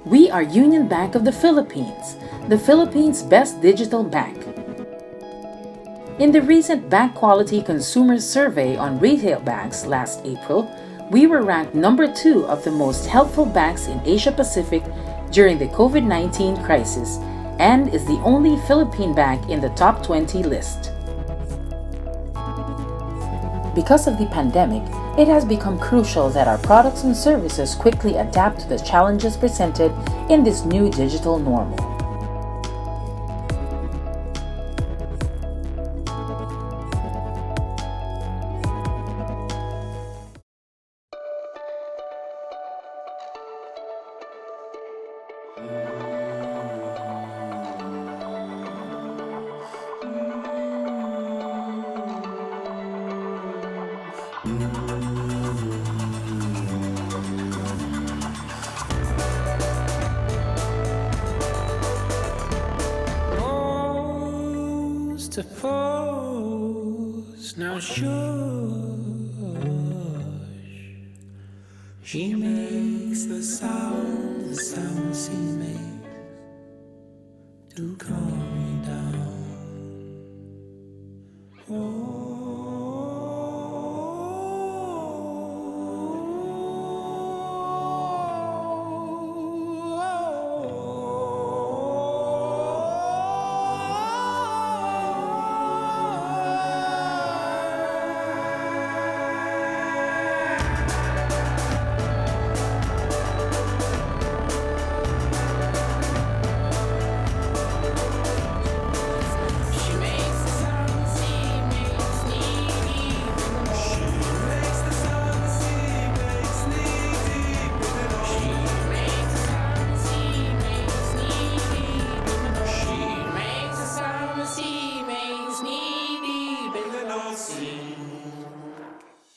We are Union Bank of the Philippines, the Philippines' best digital bank. In the recent Bank Quality Consumer Survey on retail banks last April, we were ranked number 2 of the most helpful banks in Asia Pacific during the COVID-19 crisis and is the only Philippine bank in the top 20 list. Because of the pandemic, it has become crucial that our products and services quickly adapt to the challenges presented in this new digital normal. Suppose now shush, she makes the sound she makes to calm me down.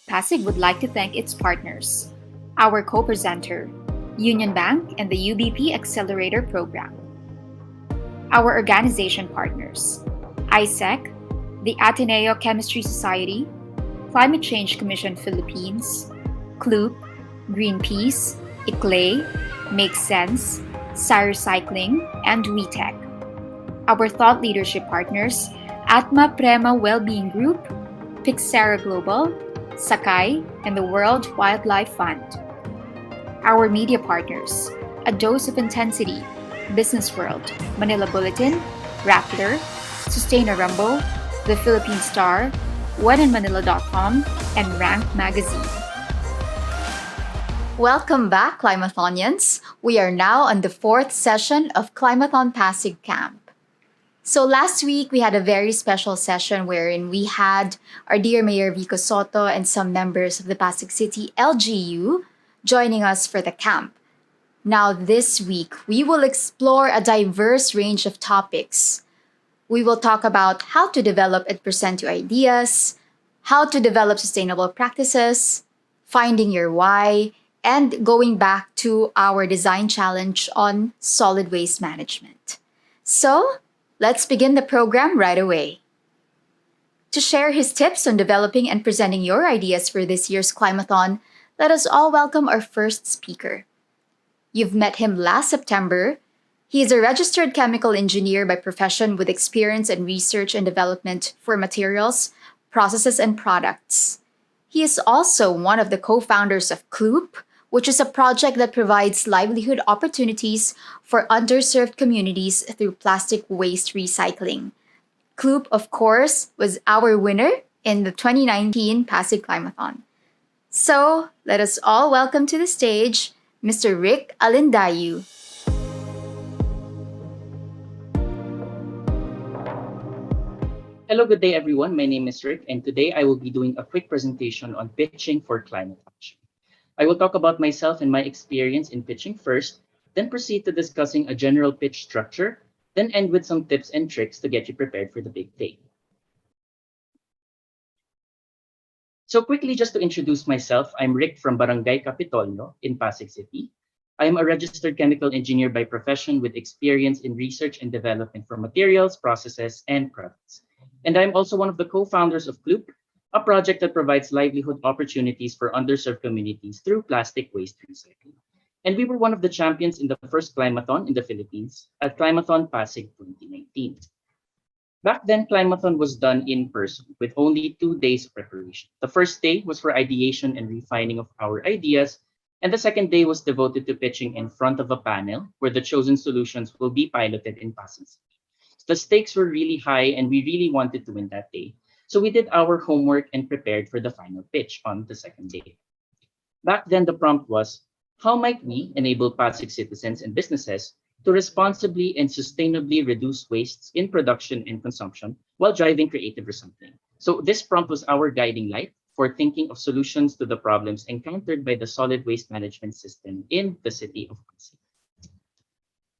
Pasig would like to thank its partners, our co-presenter, Union Bank and the UBP Accelerator Program. Our organization partners, ISEC, the Ateneo Chemistry Society, Climate Change Commission Philippines, Cloop, Greenpeace, ICLEI, Make Sense, Cyrecycling, and WeTech. Our thought leadership partners, Atma Prema Wellbeing Group, Pixera Global, Sakai, and the World Wildlife Fund. Our media partners, A Dose of Intensity, Business World, Manila Bulletin, Rappler, Sustaina Rumble, The Philippine Star, OneInManila.com, and Rank Magazine. Welcome back, Climathonians. We are now on the 4th session of Climathon Pasig Camp. So last week, we had a very special session wherein we had our dear Mayor Vico Soto and some members of the Pasig City LGU joining us for the camp. Now this week, we will explore a diverse range of topics. We will talk about how to develop and present your ideas, how to develop sustainable practices, finding your why, and going back to our design challenge on solid waste management. So, let's begin the program right away. To share his tips on developing and presenting your ideas for this year's Climathon, let us all welcome our first speaker. You've met him last September. He is a registered chemical engineer by profession with experience in research and development for materials, processes, and products. He is also one of the co-founders of Cloop, which is a project that provides livelihood opportunities for underserved communities through plastic waste recycling. Cloop, of course, was our winner in the 2019 Pasig Climathon. So, let us all welcome to the stage Mr. Rick ALINDAYU. Hello, good day everyone. My name is Rick and today I will be doing a quick presentation on pitching for climate action. I will talk about myself and my experience in pitching first, then proceed to discussing a general pitch structure, then end with some tips and tricks to get you prepared for the big day. So quickly, just to introduce myself, I'm Rick from Barangay Capitolio in Pasig City. I am a registered chemical engineer by profession with experience in research and development for materials, processes, and products. And I'm also one of the co-founders of Cloop, a project that provides livelihood opportunities for underserved communities through plastic waste recycling. And we were one of the champions in the first Climathon in the Philippines at Climathon Pasig 2019. Back then, Climathon was done in person with only 2 days of preparation. The first day was for ideation and refining of our ideas, and the second day was devoted to pitching in front of a panel where the chosen solutions will be piloted in Pasig. The stakes were really high and we really wanted to win that day. So we did our homework and prepared for the final pitch on the second day. Back then, the prompt was, how might we enable Pasig citizens and businesses to responsibly and sustainably reduce wastes in production and consumption while driving creative recycling? So this prompt was our guiding light for thinking of solutions to the problems encountered by the solid waste management system in the city of Pasig.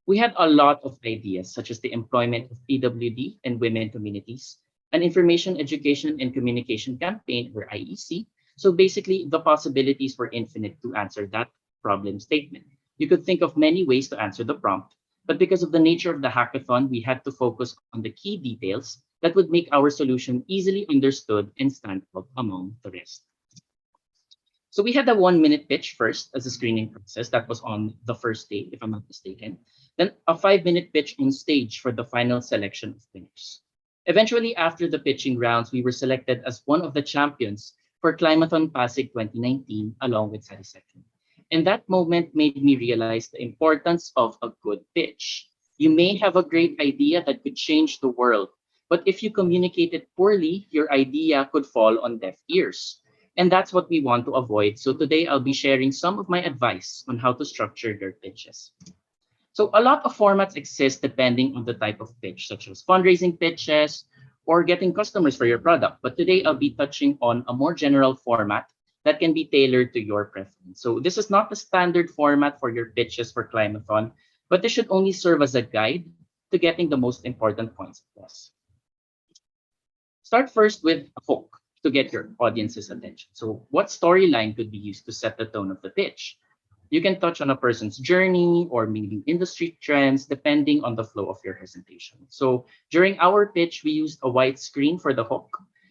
We had a lot of ideas, such as the employment of PWD and women communities, an information, education, and communication campaign, or IEC. So basically, the possibilities were infinite to answer that problem statement. You could think of many ways to answer the prompt, but because of the nature of the hackathon, we had to focus on the key details that would make our solution easily understood and stand out among the rest. So we had a 1 minute pitch first as a screening process. That was on the first day, if I'm not mistaken. Then a 5 minute pitch on stage for the final selection of winners. Eventually, after the pitching rounds, we were selected as one of the champions for Climathon Pasig 2019, along with Satisfaction. And that moment made me realize the importance of a good pitch. You may have a great idea that could change the world, but if you communicate it poorly, your idea could fall on deaf ears. And that's what we want to avoid. So today I'll be sharing some of my advice on how to structure your pitches. So a lot of formats exist depending on the type of pitch, such as fundraising pitches or getting customers for your product. But today I'll be touching on a more general format that can be tailored to your preference. So this is not the standard format for your pitches for Climathon, but this should only serve as a guide to getting the most important points across. Start first with a hook to get your audience's attention. So what storyline could be used to set the tone of the pitch? You can touch on a person's journey or maybe industry trends depending on the flow of your presentation. So during our pitch, we used a white screen for the hook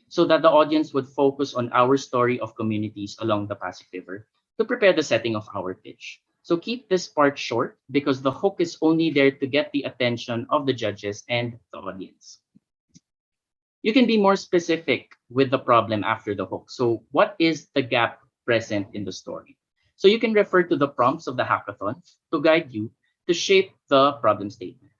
so that the audience would focus on our story of communities along the Pasig River to prepare the setting of our pitch. So keep this part short because the hook is only there to get the attention of the judges and the audience. You can be more specific with the problem after the hook. So what is the gap present in the story? So you can refer to the prompts of the hackathon to guide you to shape the problem statement.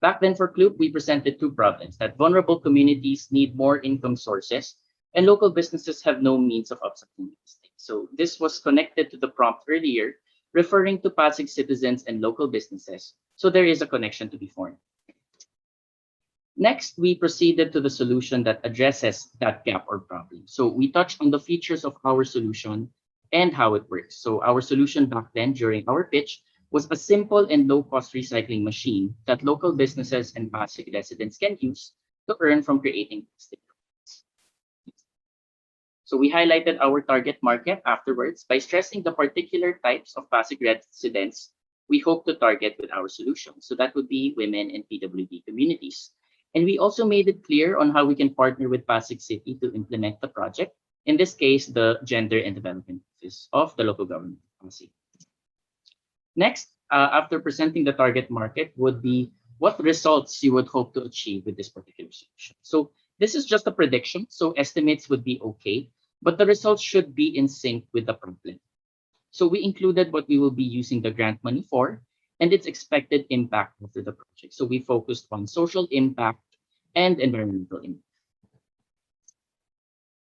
Back then for Cloop, we presented two problems: that vulnerable communities need more income sources and local businesses have no means of upcycling waste. So this was connected to the prompt earlier, referring to Pasig citizens and local businesses. So there is a connection to be formed. Next, we proceeded to the solution that addresses that gap or problem. So we touched on the features of our solution and how it works. So our solution back then during our pitch was a simple and low-cost recycling machine that local businesses and Pasig residents can use to earn from creating plastic. So we highlighted our target market afterwards by stressing the particular types of Pasig residents we hope to target with our solution. So that would be women and PWD communities. And we also made it clear on how we can partner with Pasig City to implement the project. In this case, the Gender and Development Office of the local government of Pasig. Next, after presenting the target market, would be what results you would hope to achieve with this particular solution. So this is just a prediction, so estimates would be okay, but the results should be in sync with the problem. So we included what we will be using the grant money for and its expected impact after the project. So we focused on social impact and environmental impact.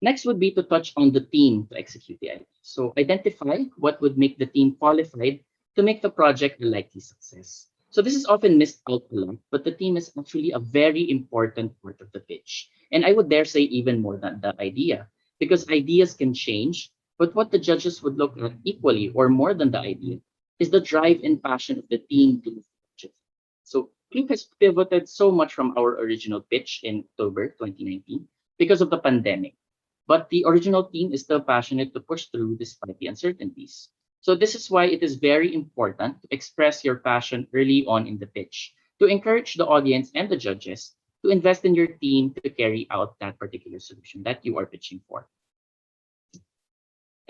Next would be to touch on the team to execute the idea. So identify what would make the team qualified to make the project a likely success. So this is often missed out a lot, but the team is actually a very important part of the pitch. And I would dare say even more than the idea, because ideas can change, but what the judges would look at equally or more than the idea is the drive and passion of the team to move the project. So Cloop has pivoted so much from our original pitch in October 2019 because of the pandemic. But the original team is still passionate to push through despite the uncertainties. So this is why it is very important to express your passion early on in the pitch, to encourage the audience and the judges to invest in your team to carry out that particular solution that you are pitching for.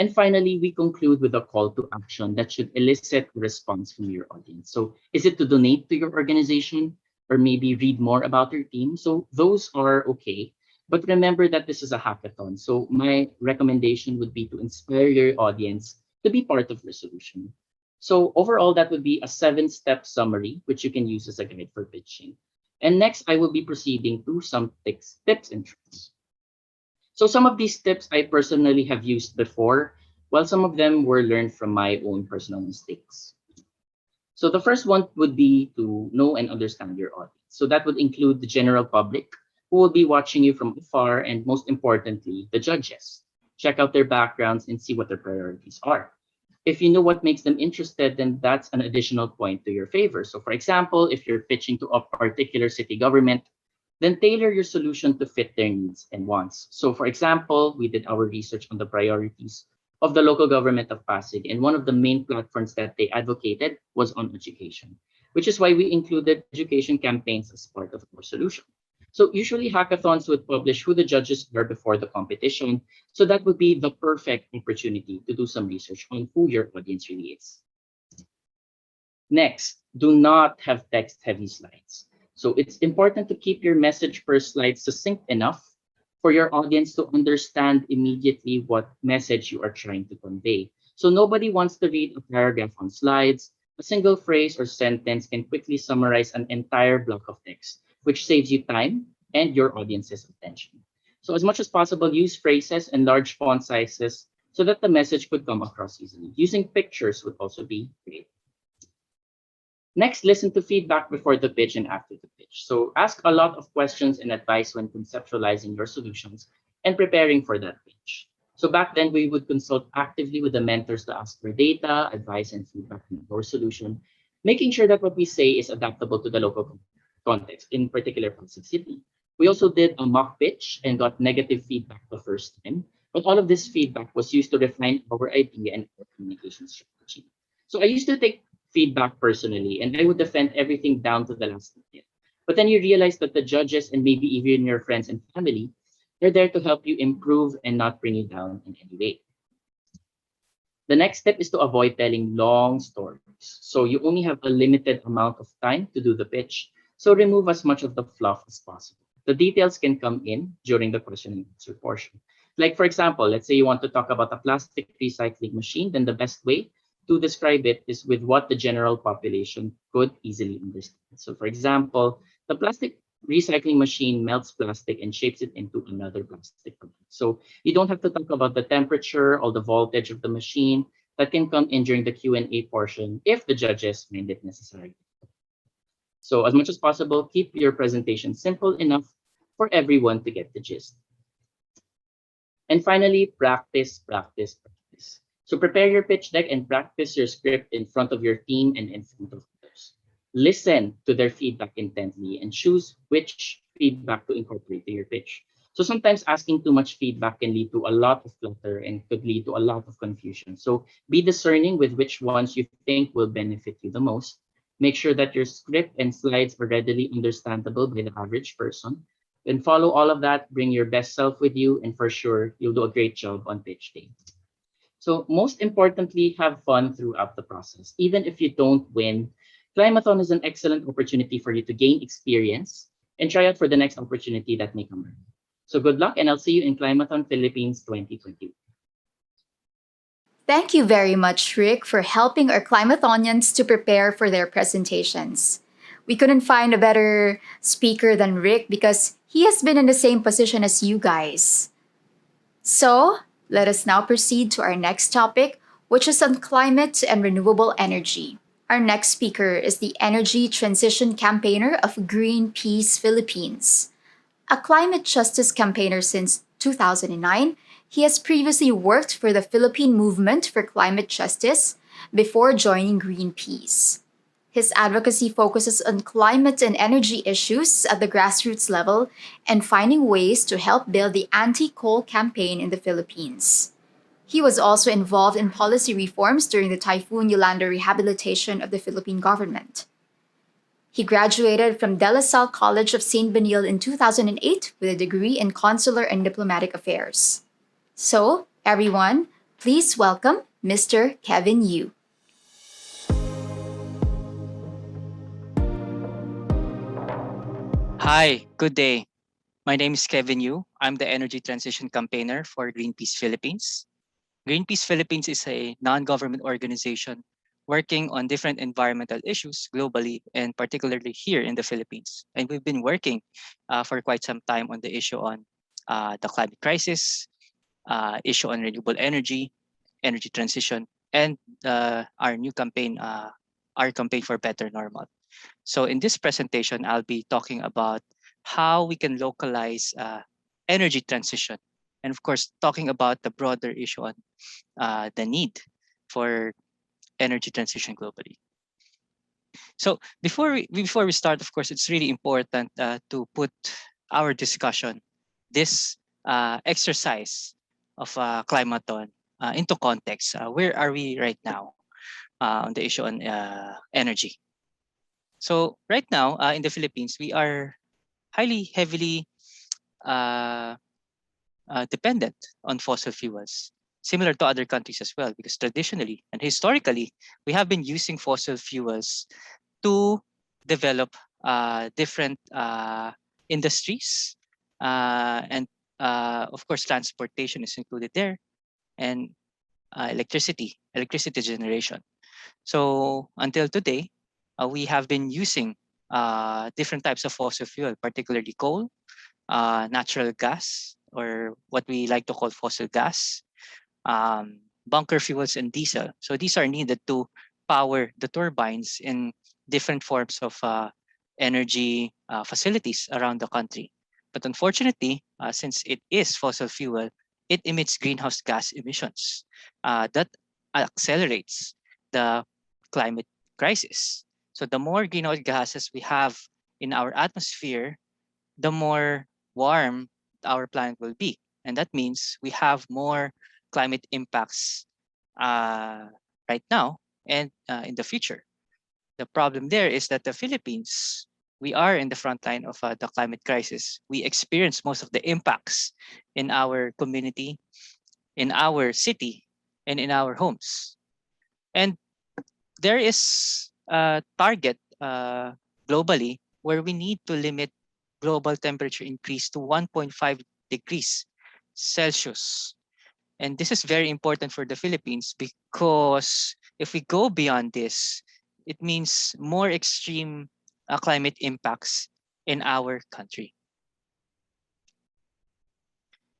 And finally, we conclude with a call to action that should elicit a response from your audience. So is it to donate to your organization or maybe read more about your team? So those are okay. But remember that this is a hackathon. So my recommendation would be to inspire your audience to be part of your solution. So overall, that would be a 7-step summary, which you can use as a guide for pitching. And next, I will be proceeding to some tips and tricks. So some of these tips I personally have used before, while some of them were learned from my own personal mistakes. So the first one would be to know and understand your audience. So that would include the general public who will be watching you from afar, and most importantly, the judges. Check out their backgrounds and see what their priorities are. If you know what makes them interested, then that's an additional point to your favor. So for example, if you're pitching to a particular city government, then tailor your solution to fit their needs and wants. So for example, we did our research on the priorities of the local government of Pasig, and one of the main platforms that they advocated was on education, which is why we included education campaigns as part of our solution. So usually hackathons would publish who the judges were before the competition, so that would be the perfect opportunity to do some research on who your audience really is. Next, do not have text-heavy slides. So it's important to keep your message per slide succinct enough for your audience to understand immediately what message you are trying to convey. So nobody wants to read a paragraph on slides. A single phrase or sentence can quickly summarize an entire block of text, which saves you time and your audience's attention. So as much as possible, use phrases and large font sizes so that the message could come across easily. Using pictures would also be great. Next, listen to feedback before the pitch and after the pitch. So ask a lot of questions and advice when conceptualizing your solutions and preparing for that pitch. So back then, we would consult actively with the mentors to ask for data, advice, and feedback on our solution, making sure that what we say is adaptable to the local context, in particular Pasig City. We also did a mock pitch and got negative feedback the first time, but all of this feedback was used to refine our idea and our communication strategy. So I used to take feedback personally, and I would defend everything down to the last minute. But then you realize that the judges and maybe even your friends and family, they're there to help you improve and not bring you down in any way. The next step is to avoid telling long stories. So you only have a limited amount of time to do the pitch, so remove as much of the fluff as possible. The details can come in during the question and answer portion. Like for example, let's say you want to talk about a plastic recycling machine, then the best way to describe it is with what the general population could easily understand. So for example, the plastic recycling machine melts plastic and shapes it into another plastic product. So you don't have to talk about the temperature or the voltage of the machine. That can come in during the Q&A portion if the judges find it necessary. So as much as possible, keep your presentation simple enough for everyone to get the gist. And finally, practice, practice, practice. So prepare your pitch deck and practice your script in front of your team and in front of others. Listen to their feedback intently and choose which feedback to incorporate to your pitch. So sometimes asking too much feedback can lead to a lot of clutter and could lead to a lot of confusion. So be discerning with which ones you think will benefit you the most. Make sure that your script and slides are readily understandable by the average person. And follow all of that, bring your best self with you, and for sure, you'll do a great job on pitch day. So most importantly, have fun throughout the process. Even if you don't win, Climathon is an excellent opportunity for you to gain experience and try out for the next opportunity that may come. So good luck, and I'll see you in Climathon Philippines 2021. Thank you very much, Rick, for helping our Climathonians to prepare for their presentations. We couldn't find a better speaker than Rick because he has been in the same position as you guys. So, let us now proceed to our next topic, which is on climate and renewable energy. Our next speaker is the Energy Transition Campaigner of Greenpeace Philippines. A climate justice campaigner since 2009, he has previously worked for the Philippine Movement for Climate Justice before joining Greenpeace. His advocacy focuses on climate and energy issues at the grassroots level and finding ways to help build the anti-coal campaign in the Philippines. He was also involved in policy reforms during the Typhoon Yolanda rehabilitation of the Philippine government. He graduated from De La Salle College of St. Benil in 2008 with a degree in Consular and Diplomatic Affairs. So, everyone, Please welcome Mr. Kevin Yu. Hi, good day. My name is Kevin Yu. I'm the Energy Transition Campaigner for Greenpeace Philippines. Greenpeace Philippines is a non-government organization working on different environmental issues globally and particularly here in the Philippines. And we've been working for quite some time on the issue on the climate crisis, issue on renewable energy, energy transition, and our new campaign, our campaign for better normal. So in this presentation, I'll be talking about how we can localize energy transition, and of course, talking about the broader issue on the need for energy transition globally. So before we start, of course, it's really important to put our discussion, this exercise of Climathon, into context. Where are we right now on the issue on energy? So right now in the Philippines, we are highly heavily uh, dependent on fossil fuels, similar to other countries as well, because traditionally and historically, we have been using fossil fuels to develop different industries. And of course, transportation is included there, and electricity generation. So until today, we have been using different types of fossil fuel, particularly coal, natural gas, or what we like to call fossil gas, bunker fuels, and diesel. So these are needed to power the turbines in different forms of energy facilities around the country. But unfortunately, since it is fossil fuel, it emits greenhouse gas emissions that accelerates the climate crisis. So the more greenhouse gases we have in our atmosphere, the more warm our planet will be. And that means we have more climate impacts uh, right now and in the future. The problem there is that the Philippines, we are in the front line of the climate crisis. We experience most of the impacts in our community, in our city, and in our homes. And there is a target globally where we need to limit global temperature increase to 1.5 degrees Celsius. And this is very important for the Philippines because if we go beyond this, it means more extreme climate impacts in our country.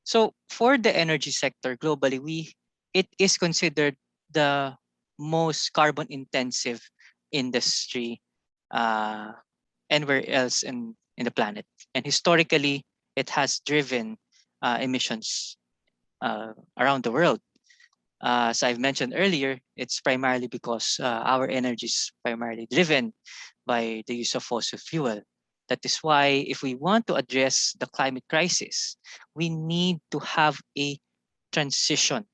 So for the energy sector globally, it is considered the most carbon intensive industry anywhere else in the planet. And historically, it has driven emissions around the world. As I've mentioned earlier, it's primarily because our energy is primarily driven by the use of fossil fuel. That is why if we want to address the climate crisis, we need to have a transition,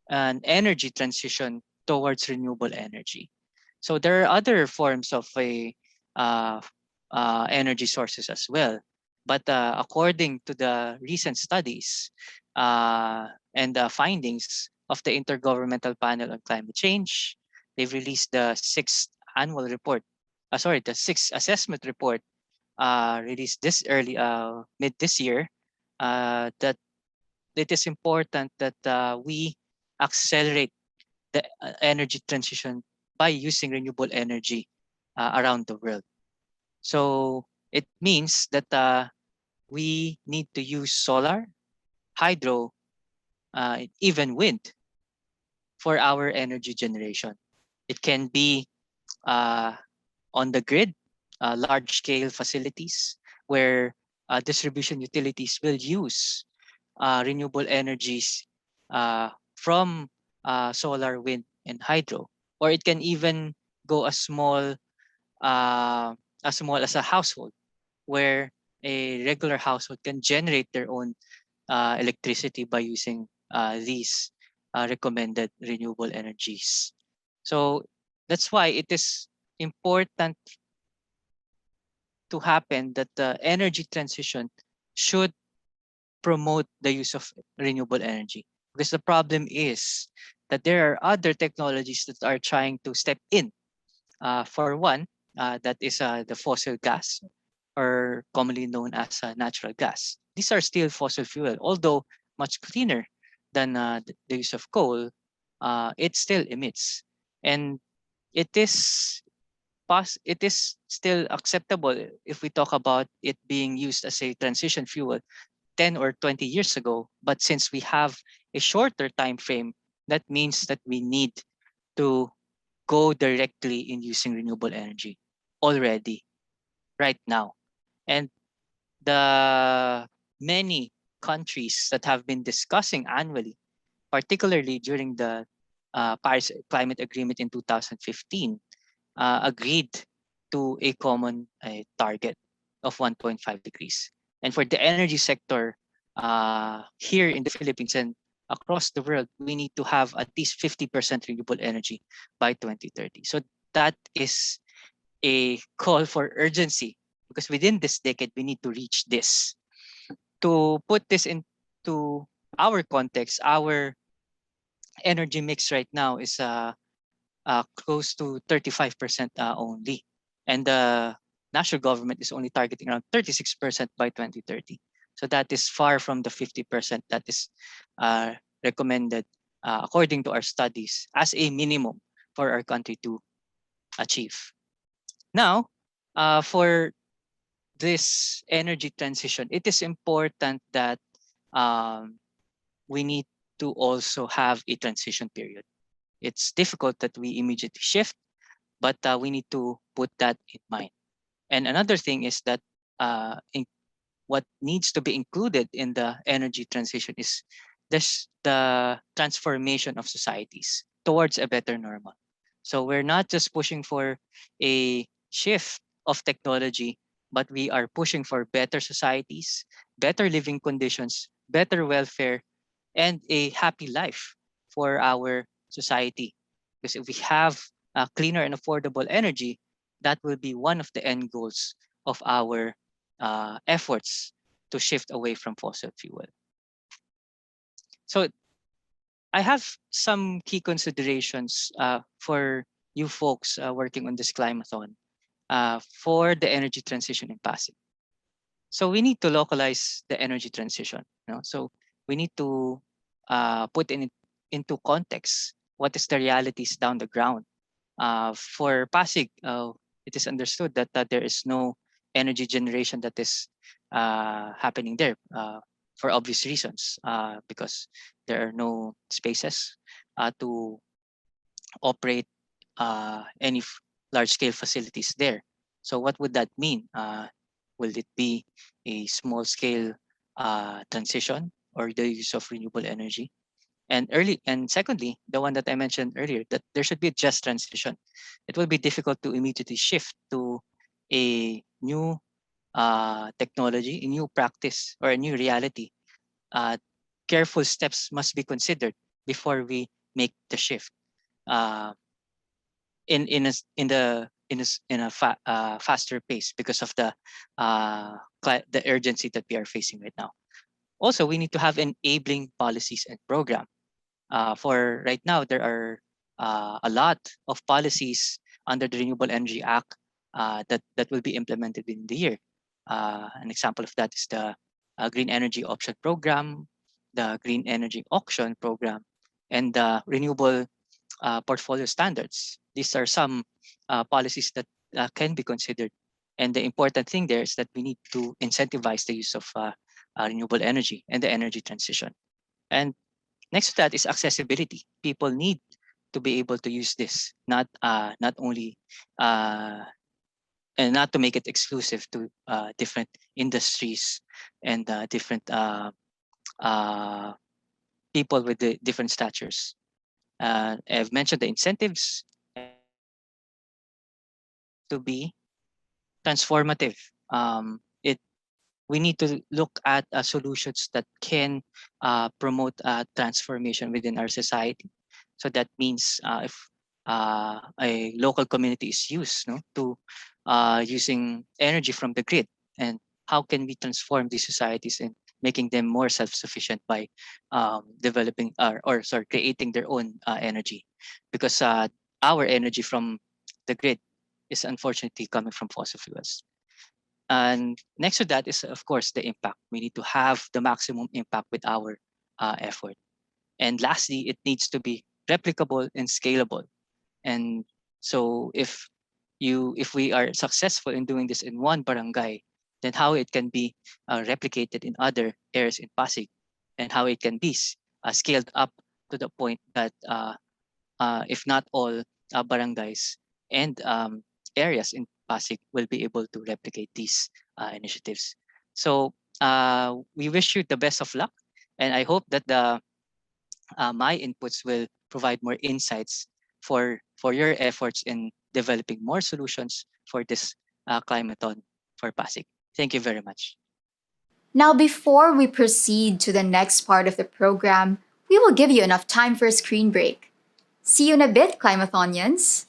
an energy transition towards renewable energy. So there are other forms of uh, energy sources as well. But according to the recent studies and the findings of the Intergovernmental Panel on Climate Change, they've released the sixth annual report. The sixth assessment report released this early, mid this year, that it is important that we accelerate the energy transition by using renewable energy around the world. So it means that we need to use solar, hydro, even wind for our energy generation. It can be uh, on the grid, large-scale facilities where distribution utilities will use renewable energies from solar, wind, and hydro. Or it can even go uh, as small as a household, where a regular household can generate their own electricity by using these recommended renewable energies. So that's why it is important to happen that the energy transition should promote the use of renewable energy. Because the problem is that there are other technologies that are trying to step in. For one, that is the fossil gas, or commonly known as natural gas. These are still fossil fuel, although much cleaner than the use of coal. It still emits, and it is it is still acceptable if we talk about it being used as a transition fuel 10 or 20 years ago. But since we have a shorter time frame, that means that we need to go directly in using renewable energy already, right now. And the many countries that have been discussing annually, particularly during the Paris Climate Agreement in 2015, agreed to a common target of 1.5 degrees. And for the energy sector here in the Philippines and across the world, we need to have at least 50% renewable energy by 2030. So that is a call for urgency, because within this decade, we need to reach this. To put this into our context, our energy mix right now is close to 35% only. And the national government is only targeting around 36% by 2030. So that is far from the 50% that is recommended according to our studies as a minimum for our country to achieve. Now, for this energy transition, it is important that um, we need to also have a transition period. It's difficult that we immediately shift, but we need to put that in mind. And another thing is that what needs to be included in the energy transition is the transformation of societies towards a better normal. So we're not just pushing for a shift of technology, but we are pushing for better societies, better living conditions, better welfare, and a happy life for our society. Because if we have cleaner and affordable energy, that will be one of the end goals of our efforts to shift away from fossil fuel. So I have some key considerations for you folks working on this Climathon for the energy transition in Pasig. So we need to localize the energy transition. So we need to put into context what is the realities down the ground. For Pasig, it is understood that there is no energy generation that is happening there for obvious reasons, because there are no spaces to operate any large-scale facilities there. So what would that mean? Will it be a small-scale transition or the use of renewable energy? And secondly, the one that I mentioned earlier, that there should be a just transition. It will be difficult to immediately shift to a new technology, a new practice, or a new reality. Careful steps must be considered before we make the shift in a faster pace, because of the urgency that we are facing right now. Also, we need to have enabling policies and program. For right now, there are a lot of policies under the Renewable Energy Act that will be implemented in the year. An example of that is the Green Energy Option Program, the Green Energy Auction Program, and the Renewable Portfolio Standards. These are some policies that can be considered. And the important thing there is that we need to incentivize the use of renewable energy and the energy transition. And next to that is accessibility. People need to be able to use this, not only and not to make it exclusive to different industries and different people with the different statures. I've mentioned the incentives, and to be transformative. It We need to look at solutions that can promote transformation within our society. So that means if a local community is used to using energy from the grid, and how can we transform these societies making them more self-sufficient by developing creating their own energy, because our energy from the grid is unfortunately coming from fossil fuels. And next to that is, of course, the impact. We need to have the maximum impact with our effort. And lastly, it needs to be replicable and scalable. And so if we are successful in doing this in one barangay, then how it can be replicated in other areas in Pasig, and how it can be scaled up to the point that if not all barangays and areas in Pasig will be able to replicate these initiatives. So we wish you the best of luck, and I hope that my inputs will provide more insights for your efforts in developing more solutions for this climathon for Pasig. Thank you very much. Now, before we proceed to the next part of the program, we will give you enough time for a screen break. See you in a bit, Climathonians.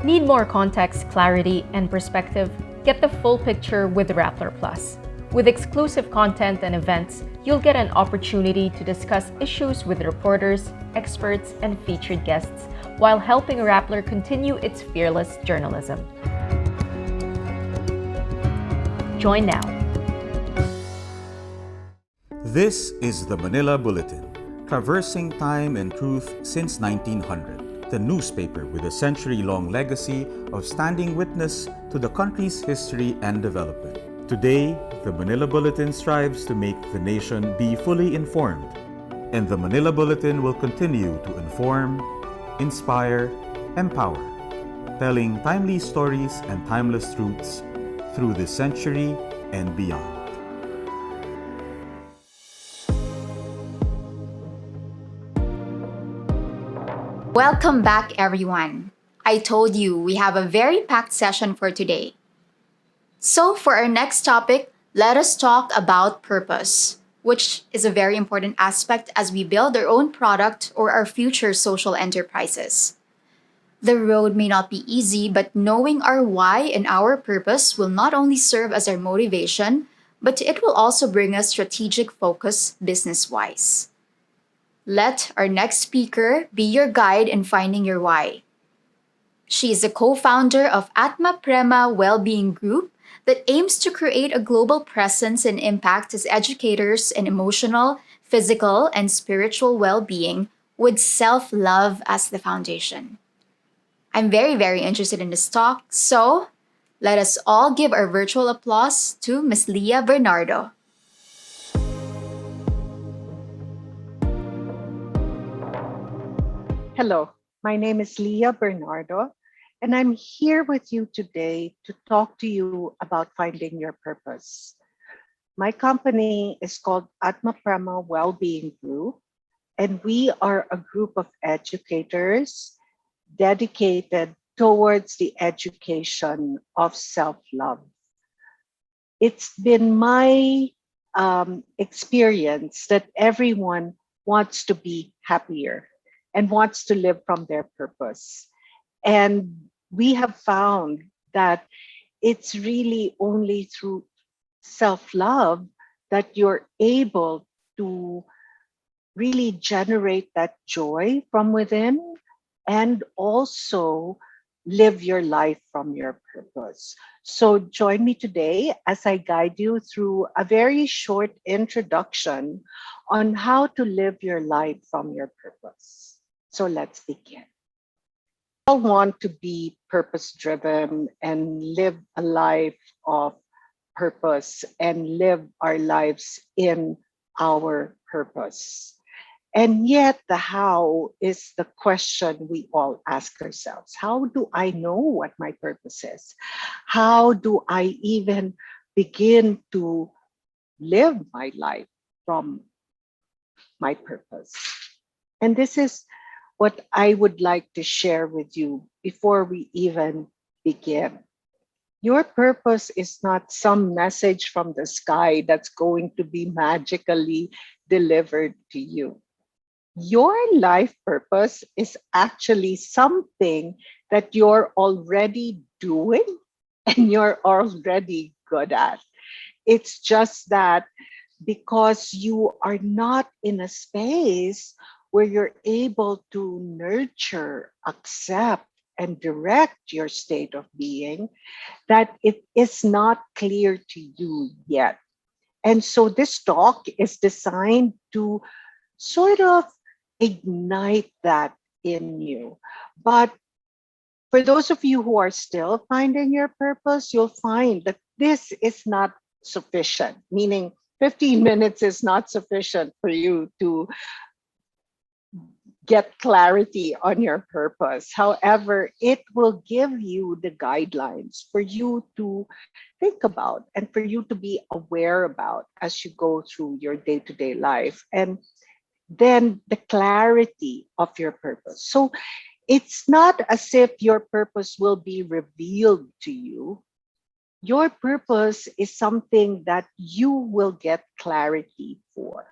Need more context, clarity, and perspective? Get the full picture with Rappler Plus. With exclusive content and events, you'll get an opportunity to discuss issues with reporters, experts, and featured guests while helping Rappler continue its fearless journalism. Join now. This is the Manila Bulletin, traversing time and truth since 1900. The newspaper with a century-long legacy of standing witness to the country's history and development. Today, the Manila Bulletin strives to make the nation be fully informed, and the Manila Bulletin will continue to inform, inspire, empower, telling timely stories and timeless truths through this century and beyond. Welcome back, everyone. I told you we have a very packed session for today. So for our next topic, let us talk about purpose, which is a very important aspect as we build our own product or our future social enterprises. The road may not be easy, but knowing our why and our purpose will not only serve as our motivation, but it will also bring us strategic focus business-wise. Let our next speaker be your guide in finding your why. She is the co-founder of Atma Prema Wellbeing Group that aims to create a global presence and impact as educators in emotional, physical, and spiritual well being with self love as the foundation. I'm very, very interested in this talk, so let us all give our virtual applause to Miss Leah Bernardo. Hello, my name is Leah Bernardo, and I'm here with you today to talk to you about finding your purpose. My company is called Atma Prema Wellbeing Group, and we are a group of educators dedicated towards the education of self-love. It's been my experience that everyone wants to be happier and wants to live from their purpose. And we have found that it's really only through self-love that you're able to really generate that joy from within and also live your life from your purpose. So join me today as I guide you through a very short introduction on how to live your life from your purpose. So let's begin. We all want to be purpose driven and live a life of purpose and live our lives in our purpose. And yet, the how is the question we all ask ourselves. How do I know what my purpose is? How do I even begin to live my life from my purpose? And this is what I would like to share with you before we even begin. Your purpose is not some message from the sky that's going to be magically delivered to you. Your life purpose is actually something that you're already doing and you're already good at. It's just that because you are not in a space where you're able to nurture, accept, and direct your state of being, that it is not clear to you yet. And so this talk is designed to sort of ignite that in you. But for those of you who are still finding your purpose, you'll find that this is not sufficient, meaning 15 minutes is not sufficient for you to get clarity on your purpose. However, it will give you the guidelines for you to think about and for you to be aware about as you go through your day-to-day life. And then the clarity of your purpose. So it's not as if your purpose will be revealed to you. Your purpose is something that you will get clarity for.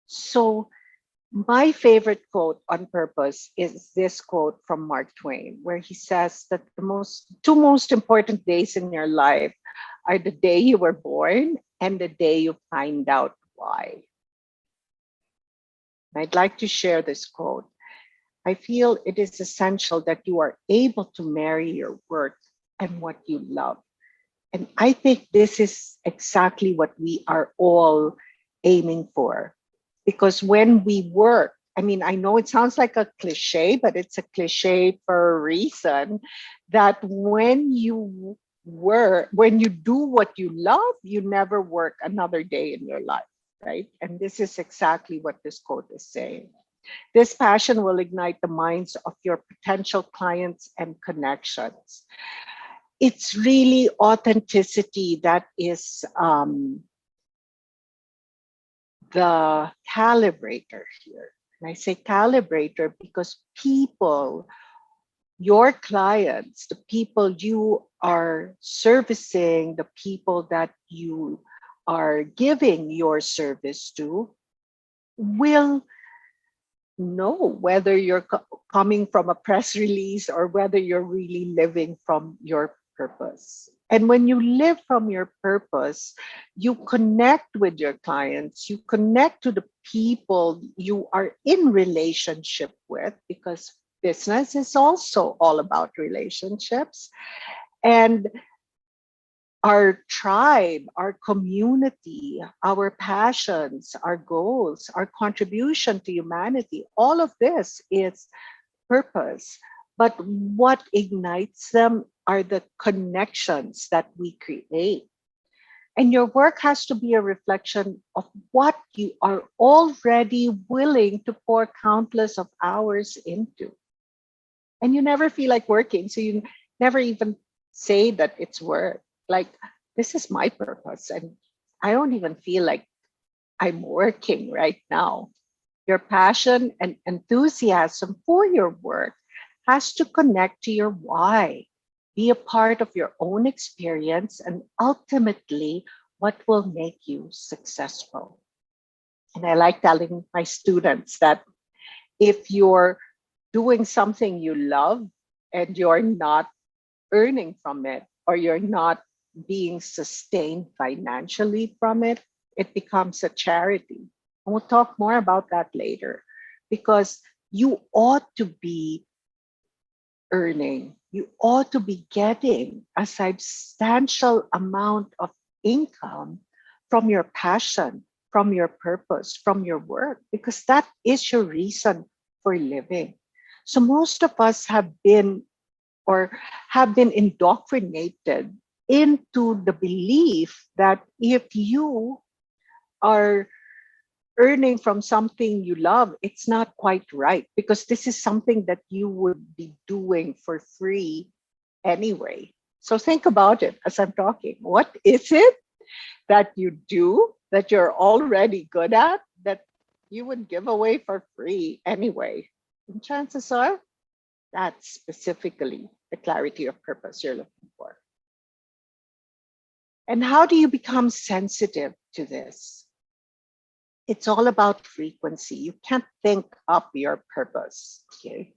So my favorite quote on purpose is this quote from Mark Twain, where he says that the two most important days in your life are the day you were born and the day you find out why. I'd like to share this quote. I feel it is essential that you are able to marry your work and what you love. And I think this is exactly what we are all aiming for. Because when we work, I mean, I know it sounds like a cliche, but it's a cliche for a reason, that when you do what you love, you never work another day in your life, right? And this is exactly what this quote is saying. This passion will ignite the minds of your potential clients and connections. It's really authenticity that is the calibrator here. And I say calibrator because people, your clients, the people you are servicing, the people that you are giving your service to, will know whether you're coming from a press release or whether you're really living from your purpose. And when you live from your purpose, you connect with your clients, you connect to the people you are in relationship with, because business is also all about relationships. And our tribe, our community, our passions, our goals, our contribution to humanity. All of this is purpose. But what ignites them are the connections that we create. And your work has to be a reflection of what you are already willing to pour countless of hours into. And you never feel like working, so you never even say that it's work. Like, this is my purpose, and I don't even feel like I'm working right now. Your passion and enthusiasm for your work has to connect to your why, be a part of your own experience, and ultimately what will make you successful. And I like telling my students that if you're doing something you love and you're not earning from it, or you're not being sustained financially from it, it becomes a charity. And we'll talk more about that later, because you ought to be earning, you ought to be getting a substantial amount of income from your passion, from your purpose, from your work, because that is your reason for living. So most of us have been indoctrinated into the belief that if you are earning from something you love, it's not quite right, because this is something that you would be doing for free anyway. So think about it as I'm talking. What is it that you do that you're already good at that you would give away for free anyway? And chances are that's specifically the clarity of purpose you're looking for. And how do you become sensitive to this? It's all about frequency. You can't think up your purpose, okay?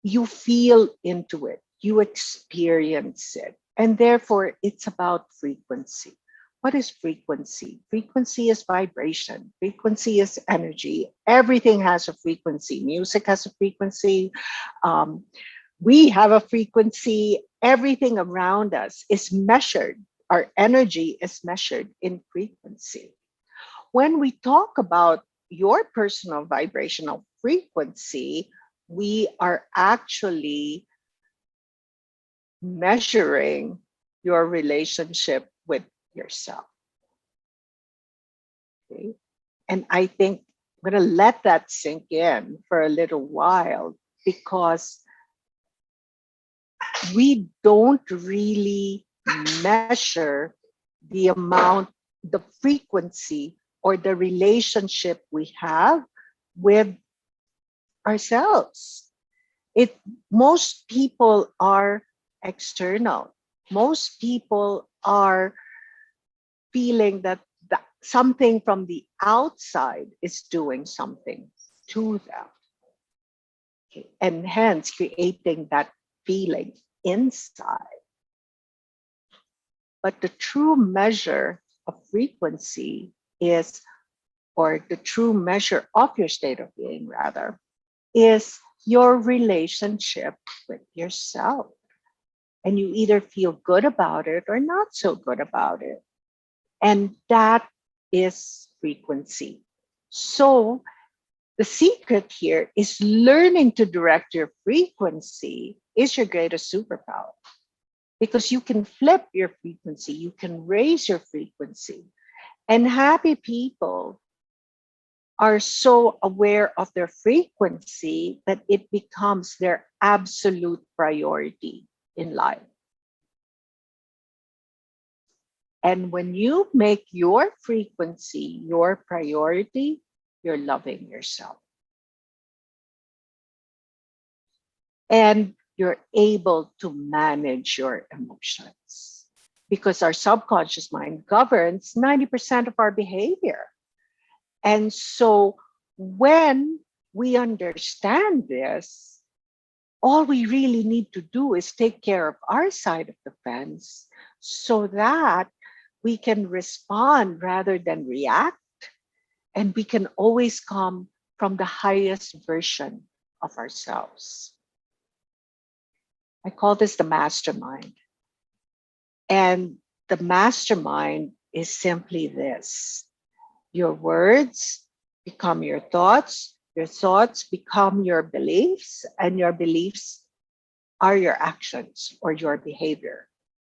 You feel into it, you experience it, and therefore it's about frequency. What is frequency? Frequency is vibration. Frequency is energy. Everything has a frequency. Music has a frequency. We have a frequency. Everything around us is measured. Our energy is measured in frequency. When we talk about your personal vibrational frequency, we are actually measuring your relationship with yourself. Okay? And I think I'm going to let that sink in for a little while, because we don't really measure the amount, the frequency, or the relationship we have with ourselves. Most people are external. Most people are feeling that something from the outside is doing something to them. Okay. And hence creating that feeling inside. But the true measure of frequency is, or the true measure of your state of being, rather, is your relationship with yourself. And you either feel good about it or not so good about it. And that is frequency. So the secret here is learning to direct your frequency is your greatest superpower, because you can flip your frequency, you can raise your frequency. And happy people are so aware of their frequency that it becomes their absolute priority in life. And when you make your frequency your priority, you're loving yourself. And you're able to manage your emotions, because our subconscious mind governs 90% of our behavior. And so when we understand this, all we really need to do is take care of our side of the fence so that we can respond rather than react. And we can always come from the highest version of ourselves. I call this the mastermind. And the mastermind is simply this: your words become your thoughts become your beliefs, and your beliefs are your actions or your behavior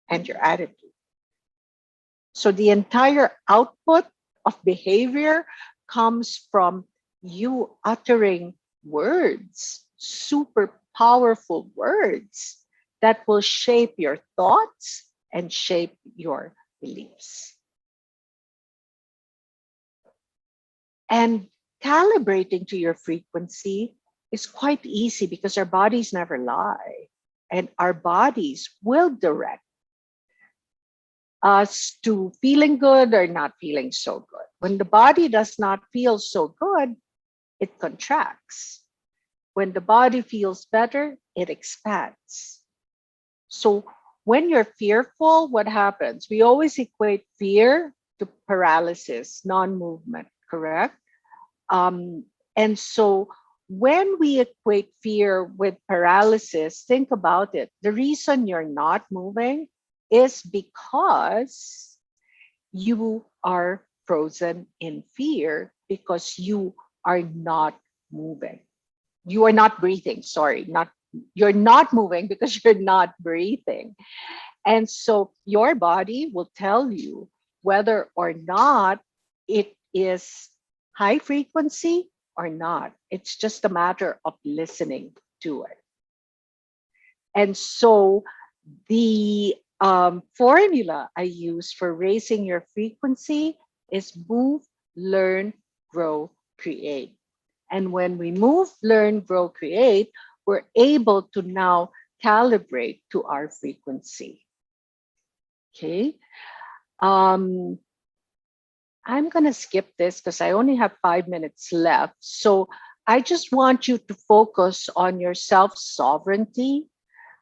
and your attitude. So the entire output of behavior comes from you uttering words, super powerful words that will shape your thoughts and shape your beliefs. And calibrating to your frequency is quite easy because our bodies never lie, and our bodies will direct us to feeling good or not feeling so good. When the body does not feel so good, it contracts. When the body feels better, it expands. So when you're fearful, what happens? We always equate fear to paralysis, non-movement, correct? And so when we equate fear with paralysis, think about it. The reason you're not moving is because you are frozen in fear, because you are not moving. You are not breathing, sorry, you're not moving because you're not breathing. And so your body will tell you whether or not it is high frequency or not. It's just a matter of listening to it. And so the formula I use for raising your frequency is move, learn, grow, create. And when we move, learn, grow, create, we're able to now calibrate to our frequency. Okay. I'm going to skip this because I only have 5 minutes left. So I just want you to focus on your self-sovereignty,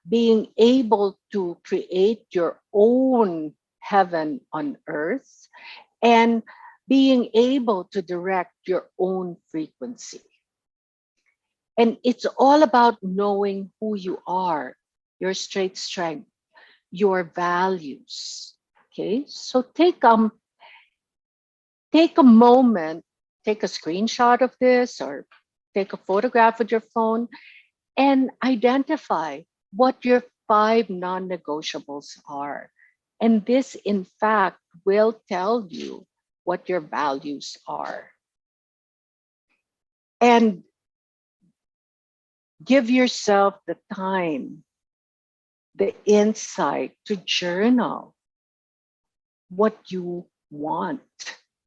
being able to create your own heaven on earth, and being able to direct your own frequency. And it's all about knowing who you are, your strength, your values. Okay, so take a moment, take a screenshot of this or take a photograph with your phone and identify what your 5 non-negotiables are. And this, in fact, will tell you what your values are. And give yourself the time, the insight to journal what you want,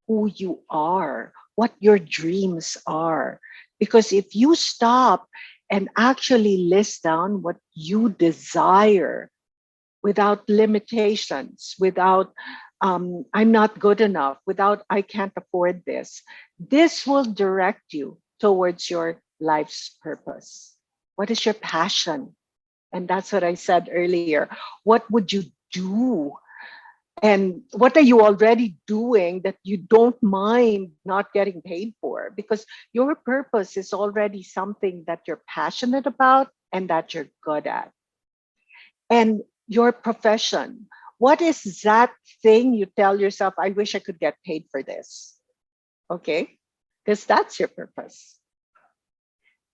who you are, what your dreams are. Because if you stop and actually list down what you desire without limitations, without I'm not good enough, without I can't afford this will direct you towards your life's purpose. What is your passion? And that's what I said earlier. What would you do? And what are you already doing that you don't mind not getting paid for? Because your purpose is already something that you're passionate about and that you're good at. And your profession, what is that thing you tell yourself, I wish I could get paid for this? Okay, because that's your purpose.